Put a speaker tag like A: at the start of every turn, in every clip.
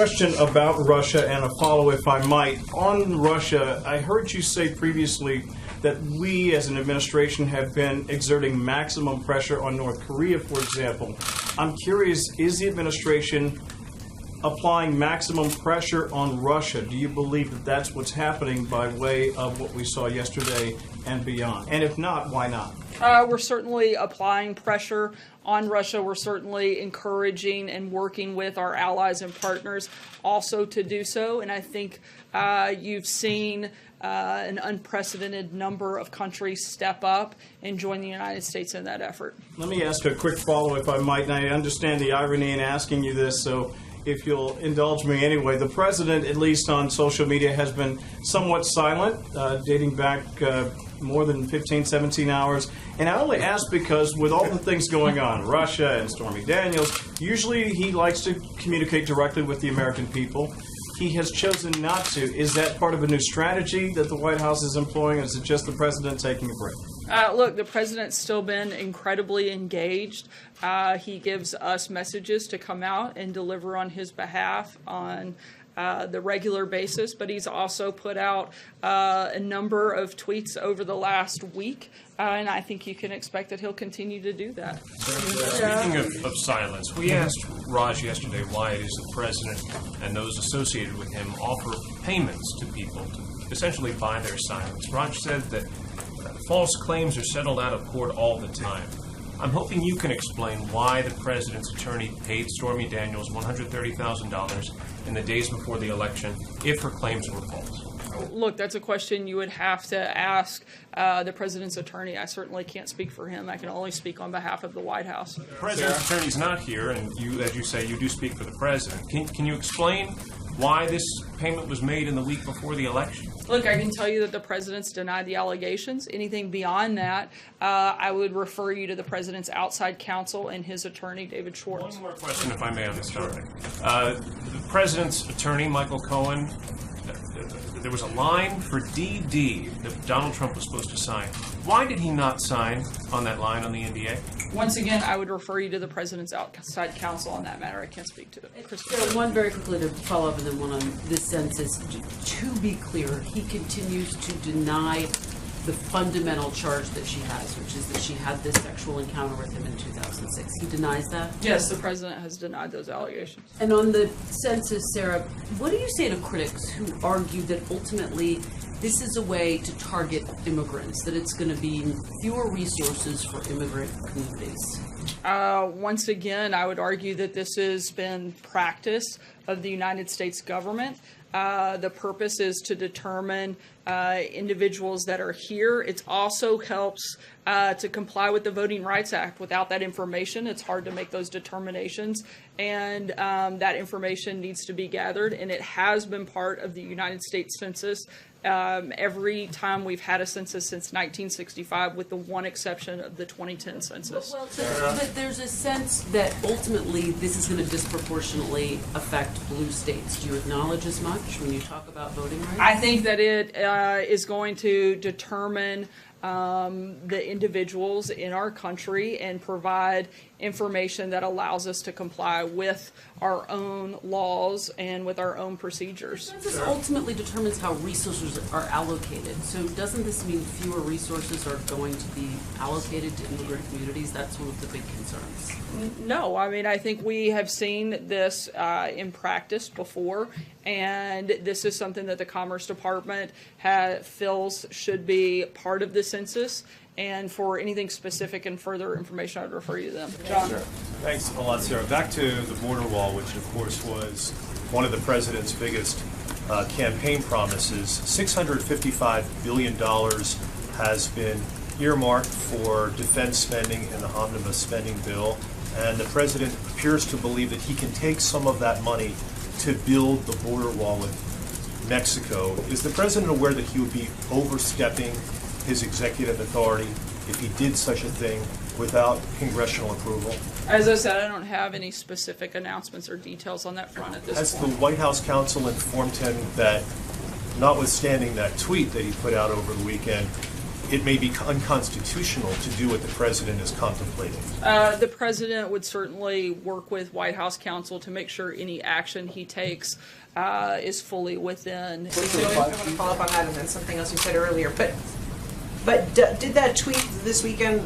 A: question about Russia and a follow, if I might. On Russia, I heard you say previously that we as an administration have been exerting maximum pressure on North Korea, for example. I'm curious, is the administration applying maximum pressure on Russia? Do you believe that that's what's happening by way of what we saw yesterday and beyond? And if not, why not?
B: We're certainly applying pressure on Russia. We're certainly encouraging and working with our allies and partners also to do so. And I think you've seen an unprecedented number of countries step up and join the United States in that effort.
A: Let me ask a quick follow, if I might. And I understand the irony in asking you this, so if you'll indulge me anyway. The president, at least on social media, has been somewhat silent, dating back more than 15, 17 hours. And I only ask because with all the things going on, Russia and Stormy Daniels, usually he likes to communicate directly with the American people. He has chosen not to. Is that part of a new strategy that the White House is employing, or is it just the president taking a break?
B: Look, the president's still been incredibly engaged. He gives us messages to come out and deliver on his behalf on the regular basis, but he's also put out a number of tweets over the last week, and I think you can expect that he'll continue to do that.
C: Speaking of silence, we asked Raj yesterday why it is the president and those associated with him offer payments to people to essentially buy their silence. Raj said that false claims are settled out of court all the time. I'm hoping you can explain why the president's attorney paid Stormy Daniels $130,000 in the days before the election if her claims were false.
B: Look, that's a question you would have to ask the president's attorney. I certainly can't speak for him. I can only speak on behalf of the White House.
C: The president's attorney's not here, and you, as you say, you do speak for the president. Can you explain why this payment was made in the week before the election?
B: Look, I can tell you that the president's denied the allegations. Anything beyond that, I would refer you to the president's outside counsel and his attorney, David Schwartz.
C: One more question, if I may, on this topic. The president's attorney, Michael Cohen, there was a line for DD that Donald Trump was supposed to sign. Why did he not sign on that line on the NDA?
B: Once again, I would refer you to the president's outside counsel on that matter. I can't speak to it.
D: So one very quickly to follow up and then one on this census. To be clear, he continues to deny the fundamental charge that she has, which is that she had this sexual encounter with him in 2006. He denies that?
B: Yes, the president has denied those allegations.
D: And on the census, Sarah, what do you say to critics who argue that ultimately this is a way to target immigrants, that it's going to be fewer resources for immigrant communities?
B: Once again, I would argue that this has been practice of the United States government. The purpose is to determine individuals that are here. It also helps to comply with the Voting Rights Act. Without that information, it's hard to make those determinations, and that information needs to be gathered, and it has been part of the United States Census every time we've had a census since 1965, with the one exception of the 2010 census.
D: But there's a sense that ultimately this is going to disproportionately affect blue states. Do you acknowledge as much when you talk about voting rights?
B: I think that it is going to determine the individuals in our country and provide information that allows us to comply with our own laws and with our own procedures.
D: This ultimately determines how resources are allocated. So doesn't this mean fewer resources are going to be allocated to immigrant communities? That's one of the big concerns.
B: No, I mean, I think we have seen this in practice before, and this is something that the Commerce Department feels should be part of the census. And for anything specific and further information, I would refer you to them. John?
E: Sure. Thanks a lot, Sarah. Back to the border wall, which of course was one of the president's biggest campaign promises. $655 billion has been earmarked for defense spending in the omnibus spending bill, and the president appears to believe that he can take some of that money to build the border wall with Mexico. Is the president aware that he would be overstepping his executive authority if he did such a thing without congressional approval?
B: As I said, I don't have any specific announcements or details on that front at this
E: Has
B: point.
E: the White House counsel informed him that, notwithstanding that tweet that he put out over the weekend, it may be unconstitutional to do what the president is contemplating?
B: The president would certainly work with White House counsel to make sure any action he takes is fully within.
F: I want to follow up on that and then something else you said earlier. But did that tweet this weekend,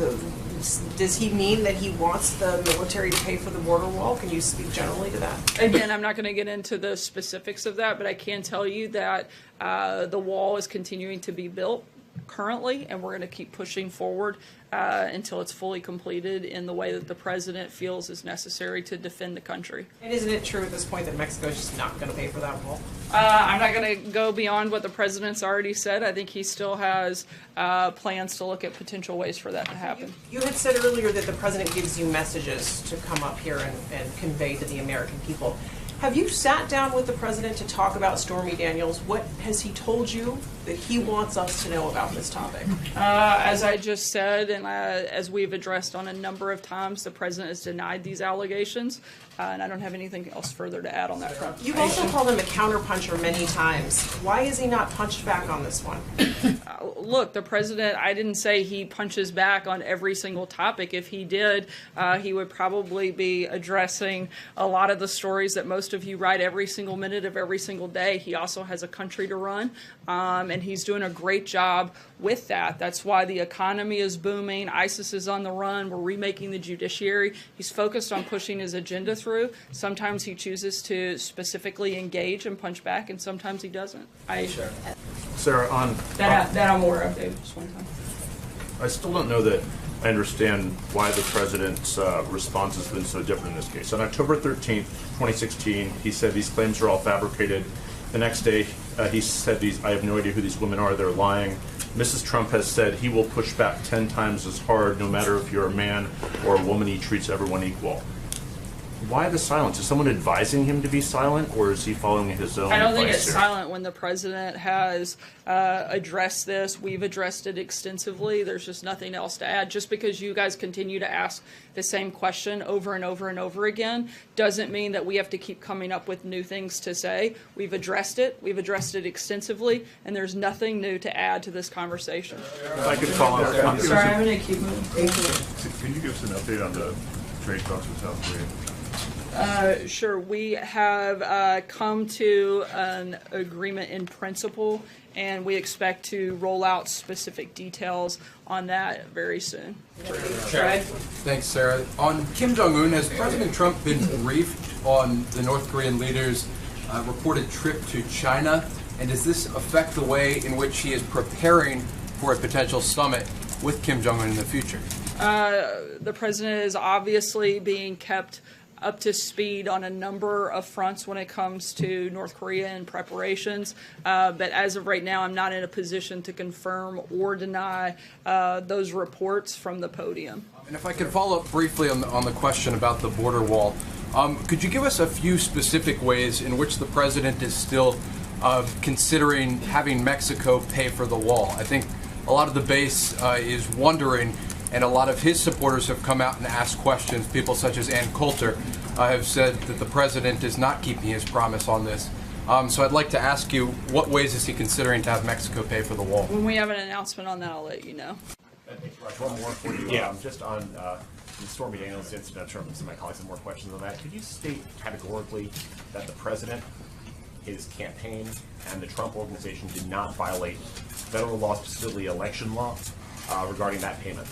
F: does he mean that he wants the military to pay for the border wall? Can you speak generally to that?
B: Again, I'm not going to get into the specifics of that, but I can tell you that the wall is continuing to be built currently, and we're going to keep pushing forward until it's fully completed in the way that the president feels is necessary to defend the country.
F: And isn't it true at this point that Mexico is just not going to pay for that wall?
B: I'm not going to go beyond what the president's already said. I think he still has plans to look at potential ways for that to happen.
F: You had said earlier that the president gives you messages to come up here and convey to the American people. Have you sat down with the president to talk about Stormy Daniels? What has he told you that he wants us to know about this topic?
B: As I just said, and as we've addressed on a number of times, the president has denied these allegations, and I don't have anything else further to add on that front.
F: You've also called him a counterpuncher many times. Why is he not punched back on this one?
B: Look, the president, I didn't say he punches back on every single topic. If he did, he would probably be addressing a lot of the stories that most of you write every single minute of every single day. He also has a country to run, and he's doing a great job with that. That's why the economy is booming. ISIS is on the run. We're remaking the judiciary. He's focused on pushing his agenda through. Sometimes he chooses to specifically engage and punch back, and sometimes he doesn't.
A: Sarah, on
B: That I'm aware of, David, just one time.
G: I still don't know that I understand why the president's response has been so different in this case. On October 13th, 2016, he said these claims are all fabricated. The next day, he said, I have no idea who these women are, they're lying. Mrs. Trump has said he will push back 10 times as hard, no matter if you're a man or a woman, he treats everyone equal. Why the silence? Is someone advising him to be silent, or is he following his own
B: I don't think
G: advice
B: it's
G: here?
B: silent when the president has addressed this. We've addressed it extensively. There's just nothing else to add. Just because you guys continue to ask the same question over and over and over again doesn't mean that we have to keep coming up with new things to say. We've addressed it. We've addressed it extensively, and there's nothing new to add to this conversation.
G: If I could follow up.
B: Sorry, I'm going to keep moving.
G: Can you give us an update on the trade talks with South Korea?
B: Sure. We have come to an agreement in principle, and we expect to roll out specific details on that very soon.
H: Thanks, Sarah. On Kim Jong-un, has President Trump been briefed on the North Korean leader's reported trip to China? And does this affect the way in which he is preparing for a potential summit with Kim Jong-un in the future?
B: The president is obviously being kept up to speed on a number of fronts when it comes to North Korea and preparations. But as of right now, I'm not in a position to confirm or deny those reports from the podium.
H: And if I could follow up briefly on the question about the border wall, could you give us a few specific ways in which the president is still considering having Mexico pay for the wall? I think a lot of the base is wondering, and a lot of his supporters have come out and asked questions. People such as Ann Coulter have said that the president is not keeping his promise on this. So I'd like to ask you, what ways is he considering to have Mexico pay for the wall?
B: When we have an announcement on that, I'll let you know.
I: One more for you. Yeah. Just on the Stormy Daniels incident, I'm sure some of my colleagues have more questions on that. Could you state categorically that the president, his campaign, and the Trump organization did not violate federal law, specifically election law, regarding that payment?